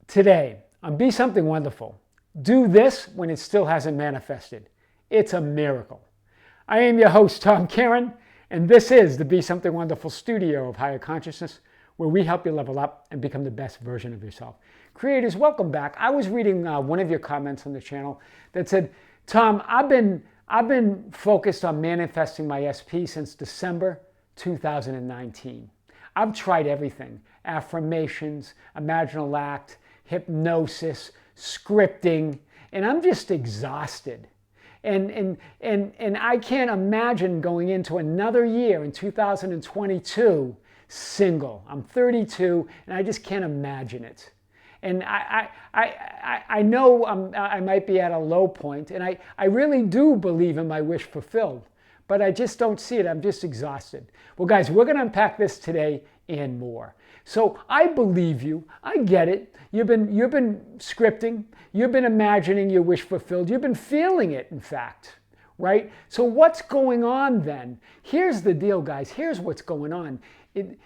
Today, on Be Something Wonderful, do this when it still hasn't manifested. It's a miracle. I am your host, Tom Karen, and this is the Be Something Wonderful studio of higher consciousness, where we help you level up and become the best version of yourself. Creators, welcome back. I was reading one of your comments on the channel that said, Tom, I've been focused on manifesting my SP since December 2019. I've tried everything: affirmations, imaginal act, hypnosis, scripting, and I'm just exhausted. And I can't imagine going into another year in 2022 single. I'm 32 and I just can't imagine it. And I know I might be at a low point, and I really do believe in my wish fulfilled, but I just don't see it. I'm just exhausted. Well, guys, we're going to unpack this today and more. So I believe you. I get it. You've been scripting. You've been imagining your wish fulfilled. You've been feeling it, in fact, right? So what's going on then? Here's the deal, guys. Here's what's going on. The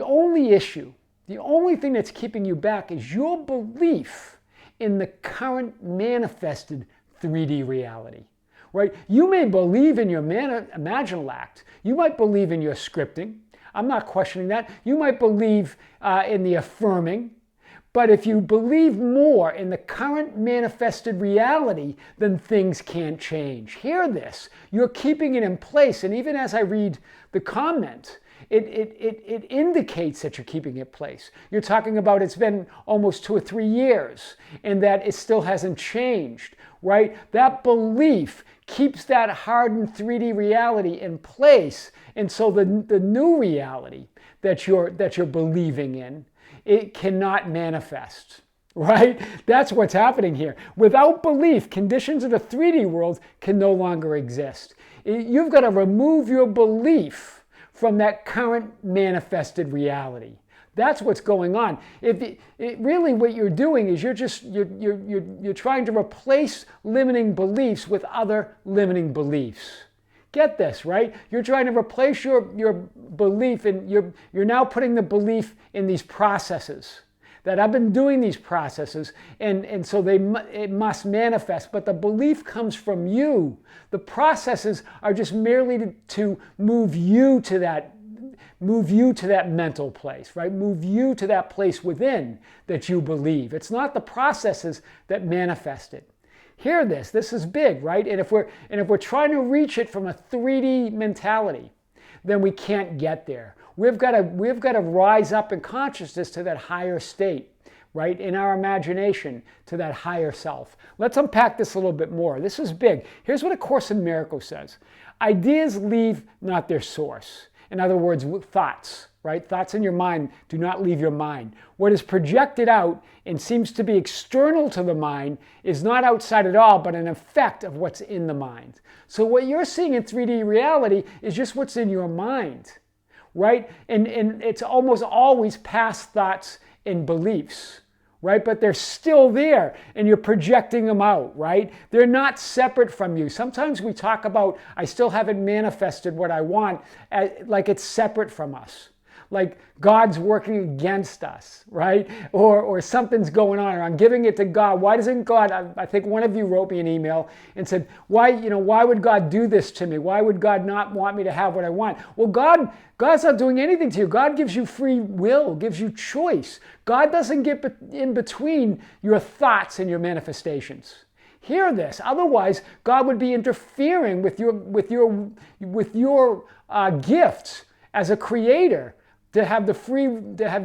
only issue, the only thing that's keeping you back is your belief in the current manifested 3D reality. Right? You may believe in your imaginal act. You might believe in your scripting. I'm not questioning that. You might believe in the affirming. But if you believe more in the current manifested reality, then things can't change. Hear this. You're keeping it in place. And even as I read the comment, it indicates that you're keeping it in place. You're talking about it's been almost 2 or 3 years and that it still hasn't changed, right? That belief keeps that hardened 3D reality in place. And so the new reality that you're believing in, it cannot manifest, right? That's what's happening here. Without belief, conditions of the 3D world can no longer exist. You've got to remove your belief from that current manifested reality. That's what's going on. Really what you're doing is you're trying to replace limiting beliefs with other limiting beliefs. Get this, right? You're trying to replace your belief, and you're now putting the belief in these processes. That I've been doing these processes, and so it must manifest. But the belief comes from you. The processes are just merely to move you to that mental place, right? Move you to that place within that you believe. It's not the processes that manifest it. Hear this. This is big, right? And if we're trying to reach it from a 3D mentality, then we can't get there. We've got to rise up in consciousness to that higher state, right? In our imagination, to that higher self. Let's unpack this a little bit more. This is big. Here's what A Course in Miracles says. Ideas leave not their source. In other words, thoughts, right? Thoughts in your mind do not leave your mind. What is projected out and seems to be external to the mind is not outside at all, but an effect of what's in the mind. So what you're seeing in 3D reality is just what's in your mind, right? And it's almost always past thoughts and beliefs, right? But they're still there, and you're projecting them out, right? They're not separate from you. Sometimes we talk about, I still haven't manifested what I want, like it's separate from us. Like God's working against us, right? Or something's going on, or I'm giving it to God. Why doesn't God, I think one of you wrote me an email and said, why would God do this to me? Why would God not want me to have what I want? Well, God's not doing anything to you. God gives you free will, gives you choice. God doesn't get in between your thoughts and your manifestations. Hear this. Otherwise, God would be interfering with your gifts as a creator. To have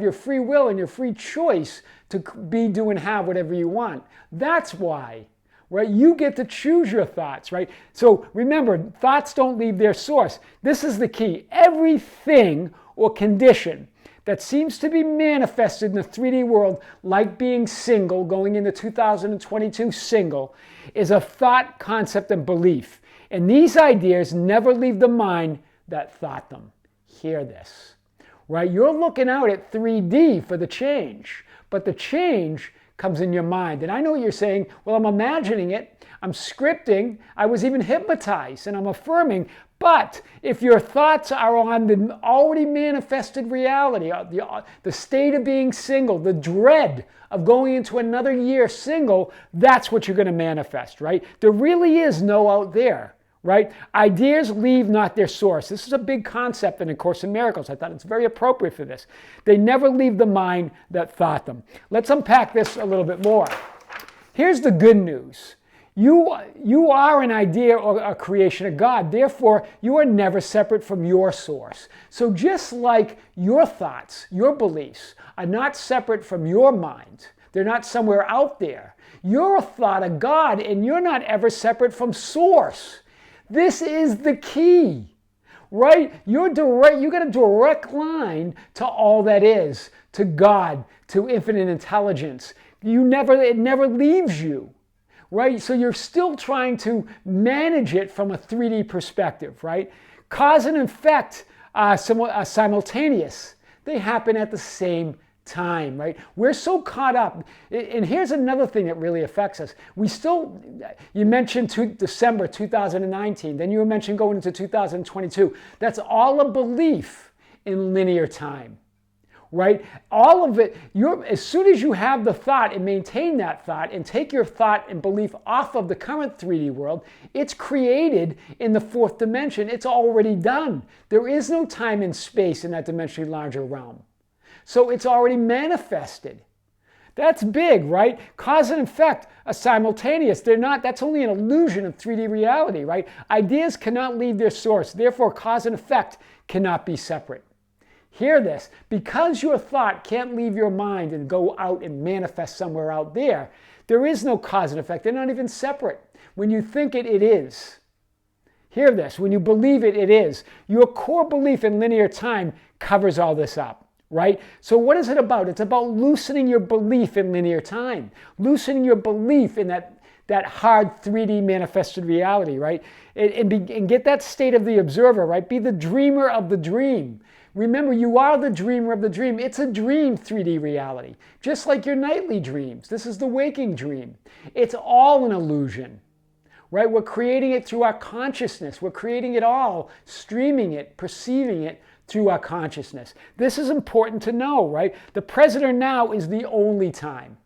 your free will and your free choice to do and have whatever you want. That's why, right? You get to choose your thoughts, right? So remember, thoughts don't leave their source. This is the key. Everything or condition that seems to be manifested in the 3D world, like being single, going into 2022 single, is a thought, concept, and belief. And these ideas never leave the mind that thought them. Hear this. Right? You're looking out at 3D for the change, but the change comes in your mind. And I know you're saying, well, I'm imagining it, I'm scripting, I was even hypnotized, and I'm affirming, But if your thoughts are on the already manifested reality, the state of being single, the dread of going into another year single, that's what you're going to manifest, right? There really is no out there, right? Ideas leave not their source. This is a big concept in A Course in Miracles. I thought it's very appropriate for this. They never leave the mind that thought them. Let's unpack this a little bit more. Here's the good news. You are an idea or a creation of God. Therefore, you are never separate from your source. So just like your thoughts, your beliefs are not separate from your mind, they're not somewhere out there. You're a thought of God, and you're not ever separate from source. This is the key, right? You got a direct line to all that is, to God, to infinite intelligence. It never leaves you. Right? So you're still trying to manage it from a 3D perspective, right? Cause and effect are simultaneous. They happen at the same time, right? We're so caught up. And here's another thing that really affects us. You mentioned December 2019, then you mentioned going into 2022. That's all a belief in linear time. Right? All of it, as soon as you have the thought and maintain that thought and take your thought and belief off of the current 3D world, it's created in the fourth dimension. It's already done. There is no time and space in that dimensionally larger realm. So it's already manifested. That's big, right? Cause and effect are simultaneous. That's only an illusion of 3D reality, right? Ideas cannot leave their source. Therefore, cause and effect cannot be separate. Hear this. Because your thought can't leave your mind and go out and manifest somewhere out there, there is no cause and effect. They're not even separate. When you think it, it is. Hear this. When you believe it, it is. Your core belief in linear time covers all this up, right? So what is it about? It's about loosening your belief in linear time. Loosening your belief in that hard 3D manifested reality, right? And get that state of the observer, right? Be the dreamer of the dream. Remember, you are the dreamer of the dream. It's a dream 3D reality, just like your nightly dreams. This is the waking dream. It's all an illusion, right? We're creating it through our consciousness. We're creating it all, streaming it, perceiving it through our consciousness. This is important to know, right? The present or now is the only time.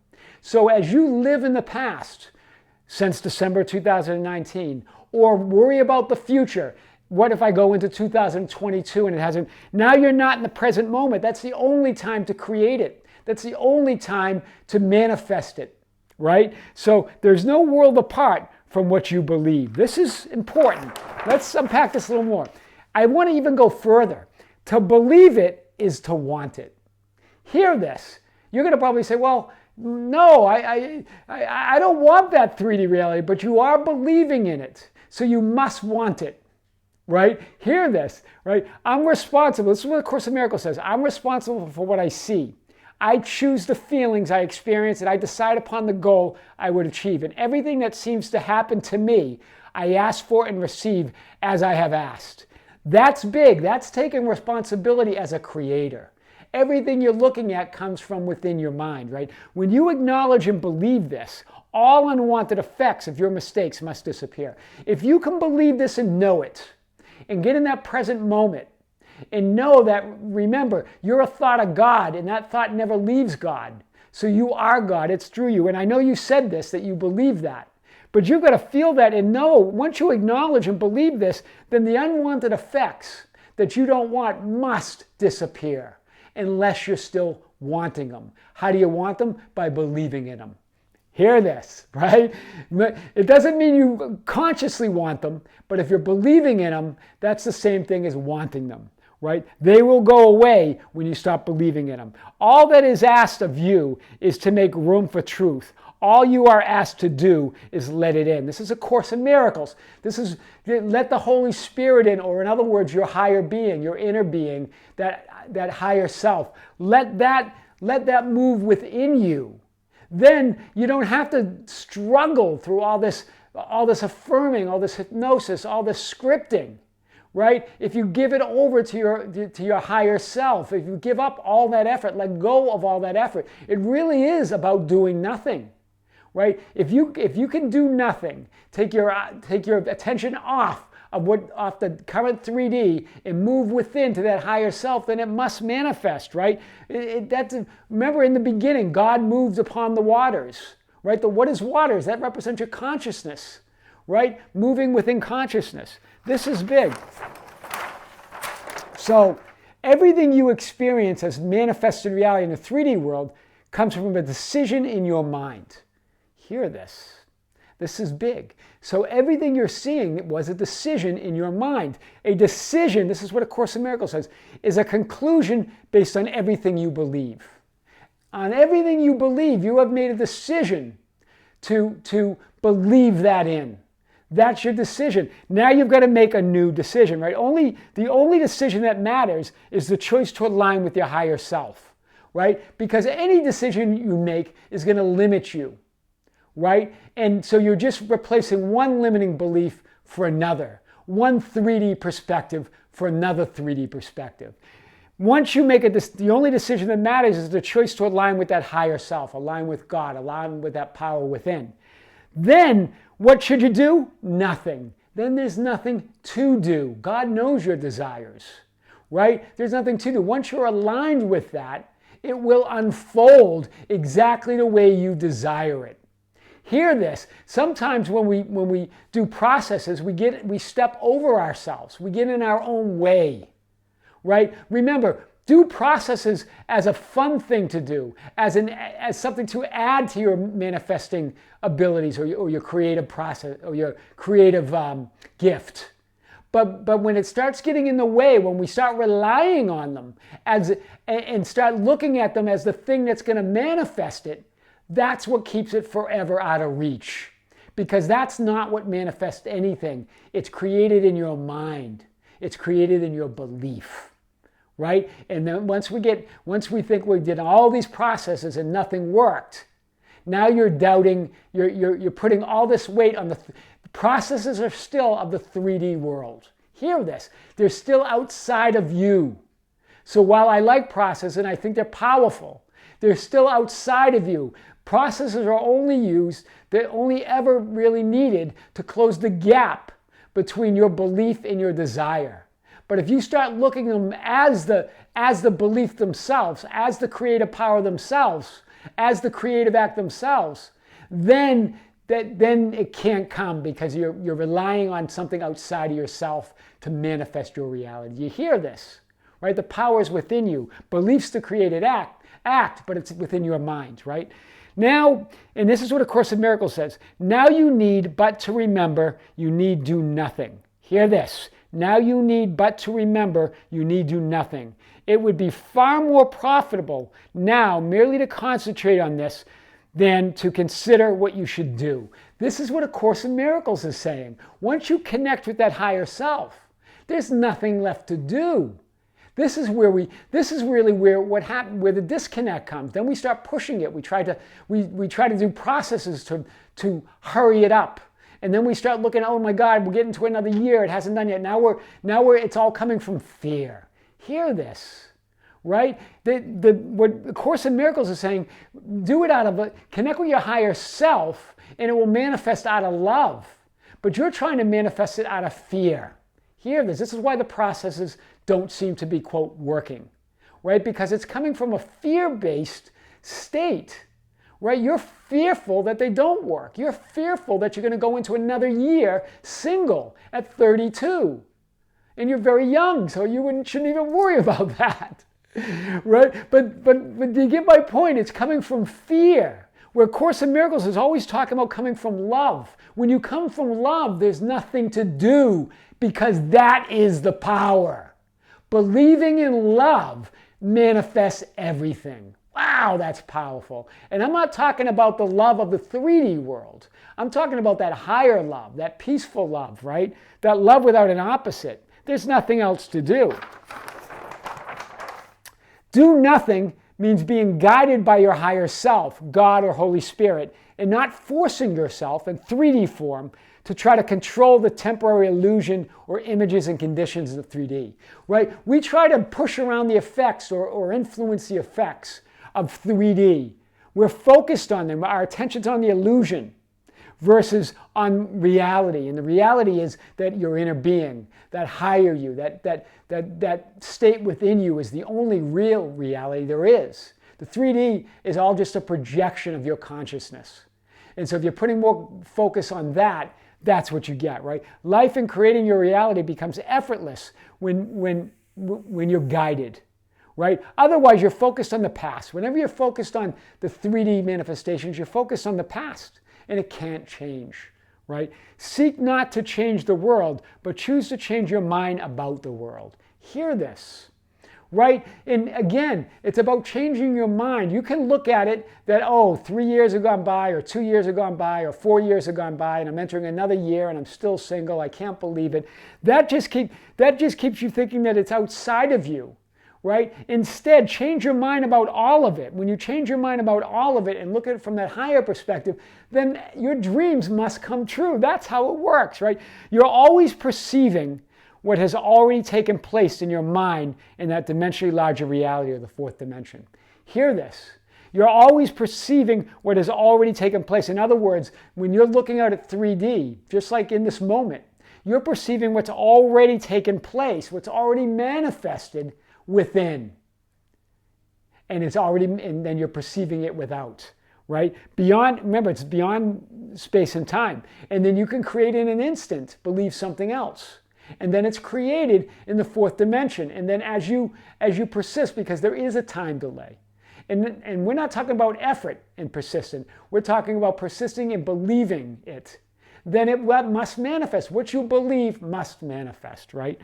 So as you live in the past, since December 2019, or worry about the future, what if I go into 2022 and it hasn't? Now you're not in the present moment. That's the only time to create it. That's the only time to manifest it, right? So there's no world apart from what you believe. This is important. Let's unpack this a little more. I want to even go further. To believe it is to want it. Hear this. You're going to probably say, well, no, I don't want that 3D reality, but you are believing in it. So you must want it. Right? Hear this, right? I'm responsible. This is what A Course in Miracles says. I'm responsible for what I see. I choose the feelings I experience and I decide upon the goal I would achieve. And everything that seems to happen to me, I ask for and receive as I have asked. That's big. That's taking responsibility as a creator. Everything you're looking at comes from within your mind, right? When you acknowledge and believe this, all unwanted effects of your mistakes must disappear. If you can believe this and know it, and get in that present moment and know that, remember, you're a thought of God and that thought never leaves God. So you are God. It's through you. And I know you said this, that you believe that. But you've got to feel that and know, once you acknowledge and believe this, then the unwanted effects that you don't want must disappear unless you're still wanting them. How do you want them? By believing in them. Hear this, right? It doesn't mean you consciously want them, but if you're believing in them, that's the same thing as wanting them, right? They will go away when you stop believing in them. All that is asked of you is to make room for truth. All you are asked to do is let it in. This is A Course in Miracles. This is let the Holy Spirit in, or in other words, your higher being, your inner being, that higher self. Let that move within you. Then you don't have to struggle through all this affirming, all this hypnosis, all this scripting, right? If you give it over to your higher self, if you give up all that effort, let go of all that effort, it really is about doing nothing, right? If you can do nothing, take your attention off off the current 3D and move within to that higher self, then it must manifest, right? Remember in the beginning, God moved upon the waters, right? What is waters? That represents your consciousness, right? Moving within consciousness. This is big. So everything you experience as manifested reality in the 3D world comes from a decision in your mind. Hear this. This is big. So everything you're seeing was a decision in your mind. A decision, this is what A Course in Miracles says, is a conclusion based on everything you believe. On everything you believe, you have made a decision to believe that in. That's your decision. Now you've got to make a new decision, right? The only decision that matters is the choice to align with your higher self, right? Because any decision you make is going to limit you, right? And so you're just replacing one limiting belief for another, one 3D perspective for another 3D perspective. Once you make the only decision that matters is the choice to align with that higher self, align with God, align with that power within. Then what should you do? Nothing. Then there's nothing to do. God knows your desires, right? There's nothing to do. Once you're aligned with that, it will unfold exactly the way you desire it. Hear this. Sometimes when we do processes, we step over ourselves. We get in our own way, right? Remember, do processes as a fun thing to do, as something to add to your manifesting abilities or your creative process or your creative gift. But when it starts getting in the way, when we start relying on them and start looking at them as the thing that's going to manifest it, that's what keeps it forever out of reach. Because that's not what manifests anything. It's created in your mind. It's created in your belief. Right? And then once we think we did all these processes and nothing worked, now you're doubting, you're putting all this weight on the processes are still of the 3D world. Hear this. They're still outside of you. So while I like processes and I think they're powerful, they're still outside of you. Processes are they're only ever really needed to close the gap between your belief and your desire. But if you start looking at them as the belief themselves, as the creative power themselves, as the creative act themselves, then it can't come because you're relying on something outside of yourself to manifest your reality. You hear this, right? The power is within you. Belief's the created act, but it's within your mind, right? Now, and this is what A Course in Miracles says, now you need but to remember you need do nothing. Hear this. Now you need but to remember you need do nothing. It would be far more profitable now merely to concentrate on this than to consider what you should do. This is what A Course in Miracles is saying. Once you connect with that higher self, there's nothing left to do. This is really where the disconnect comes. Then we start pushing it. We try to do processes to hurry it up. And then we start looking, oh my God, we're getting to another year. It hasn't done yet. Now it's all coming from fear. Hear this, right? What the Course in Miracles is saying, do it connect with your higher self, and it will manifest out of love. But you're trying to manifest it out of fear. Hear this. This is why the processes don't seem to be, quote, working, right? Because it's coming from a fear-based state. Right? You're fearful that they don't work. You're fearful that you're going to go into another year single at 32. And you're very young, so you shouldn't even worry about that. Right? But you get my point. It's coming from fear. Where Course in Miracles is always talking about coming from love. When you come from love, there's nothing to do because that is the power. Believing in love manifests everything. Wow, that's powerful. And I'm not talking about the love of the 3D world. I'm talking about that higher love, that peaceful love, right? That love without an opposite. There's nothing else to do. Do nothing means being guided by your higher self, God or Holy Spirit, and not forcing yourself in 3D form to try to control the temporary illusion or images and conditions of 3D, right? We try to push around the effects or influence the effects of 3D. We're focused on them. Our attention's on the illusion, versus on reality. And the reality is that your inner being, that higher you, that state within you is the only real reality there is. The 3D is all just a projection of your consciousness. And so if you're putting more focus on that, that's what you get, right? Life and creating your reality becomes effortless when you're guided, right? Otherwise, you're focused on the past. Whenever you're focused on the 3D manifestations, you're focused on the past, and it can't change, right? Seek not to change the world, but choose to change your mind about the world. Hear this. Right? And again, it's about changing your mind. You can look at it that, oh, 3 years have gone by, or 2 years have gone by, or 4 years have gone by, and I'm entering another year and I'm still single. I can't believe it. That just keeps you thinking that it's outside of you. Right? Instead, change your mind about all of it. When you change your mind about all of it and look at it from that higher perspective, then your dreams must come true. That's how it works, right? You're always perceiving what has already taken place in your mind in that dimensionally larger reality of the fourth dimension. Hear this. You're always perceiving what has already taken place. In other words, when you're looking at it 3D, just like in this moment, you're perceiving what's already taken place, what's already manifested within. And then you're perceiving it without, right? Remember, it's beyond space and time. And then you can create in an instant, believe something else. And then it's created in the fourth dimension. And then as you persist, because there is a time delay. And we're not talking about effort and persistent. We're talking about persisting and believing it. Then it must manifest. What you believe must manifest, right?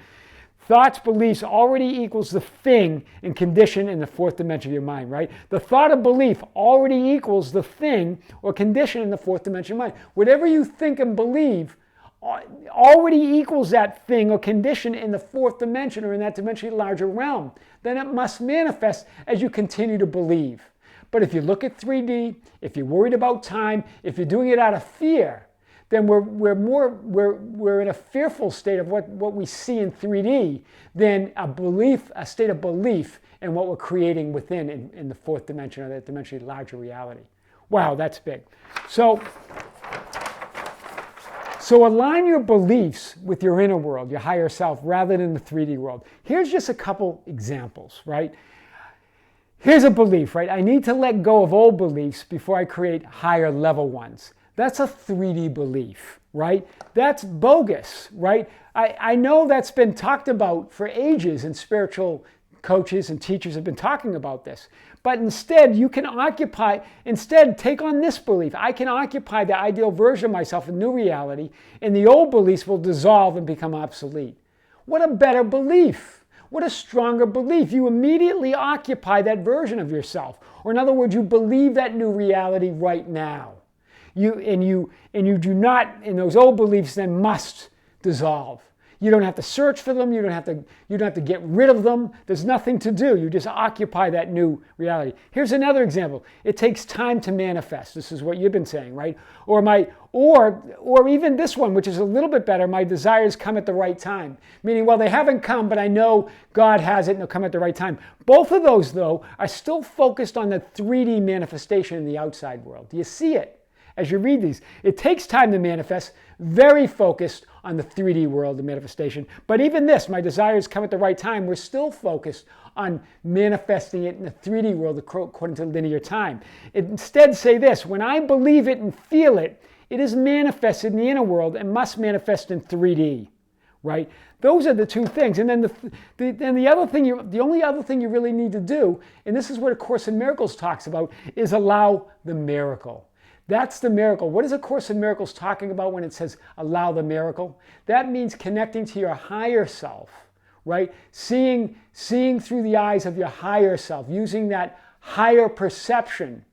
Thoughts, beliefs already equals the thing and condition in the fourth dimension of your mind, right? The thought of belief already equals the thing or condition in the fourth dimension of mind. Whatever you think and believe already equals that thing or condition in the fourth dimension or in that dimensionally larger realm. Then it must manifest as you continue to believe. But if you look at 3D, if you're worried about time, if you're doing it out of fear, then we're in a fearful state of what we see in 3D than a state of belief in what we're creating within in the fourth dimension or that dimensionally larger reality. Wow, that's big. So align your beliefs with your inner world, your higher self, rather than the 3D world. Here's just a couple examples, right? Here's a belief, right? I need to let go of old beliefs before I create higher level ones. That's a 3D belief, right? That's bogus, right? I know that's been talked about for ages, and spiritual coaches and teachers have been talking about this. But instead, take on this belief. I can occupy the ideal version of myself in new reality, and the old beliefs will dissolve and become obsolete. What a better belief. What a stronger belief. You immediately occupy that version of yourself. Or in other words, you believe that new reality right now. You do not, and those old beliefs then must dissolve. You don't have to search for them. You don't have to get rid of them. There's nothing to do. You just occupy that new reality. Here's another example. It takes time to manifest. This is what you've been saying, right? Or even this one, which is a little bit better. My desires come at the right time. Meaning, well, they haven't come, but I know God has it and they'll come at the right time. Both of those, though, are still focused on the 3D manifestation in the outside world. Do you see it? As you read these, it takes time to manifest, very focused on the 3D world, the manifestation. But even this, my desires come at the right time, we're still focused on manifesting it in the 3D world according to linear time. Instead, say this, when I believe it and feel it, it is manifested in the inner world and must manifest in 3D, right? Those are the two things. And then the only other thing you really need to do, and this is what A Course in Miracles talks about, is allow the miracle. That's the miracle. What is A Course in Miracles talking about when it says allow the miracle? That means connecting to your higher self, right? Seeing through the eyes of your higher self, using that higher perception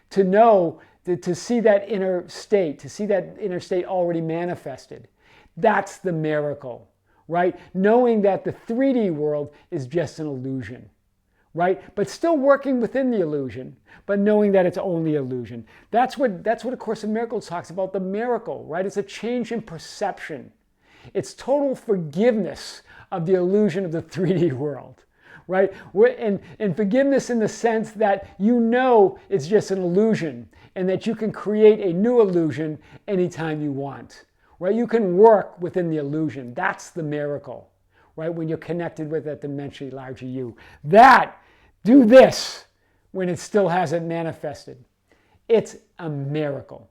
to know, to see that inner state, already manifested. That's the miracle, right? Knowing that the 3D world is just an illusion. Right? But still working within the illusion, but knowing that it's only illusion. That's what A Course in Miracles talks about, the miracle, right? It's a change in perception. It's total forgiveness of the illusion of the 3D world, right? And forgiveness in the sense that you know it's just an illusion and that you can create a new illusion anytime you want, right? You can work within the illusion. That's the miracle, right? When you're connected with that dimensionally larger you. Do this when it still hasn't manifested. It's a miracle.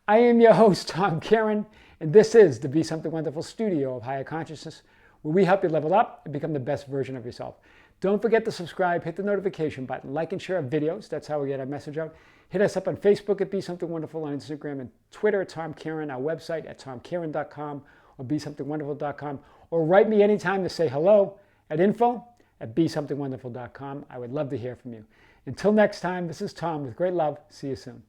I am your host, Tom Karen, and this is the Be Something Wonderful studio of higher consciousness, where we help you level up and become the best version of yourself. Don't forget to subscribe, hit the notification button, like and share our videos. That's how we get our message out. Hit us up on Facebook at Be Something Wonderful, on Instagram and Twitter at Tom Karen, our website at tomkaren.com or besomethingwonderful.com, or write me anytime to say hello at info@besomethingwonderful.com. I would love to hear from you. Until next time, this is Tom with great love. See you soon.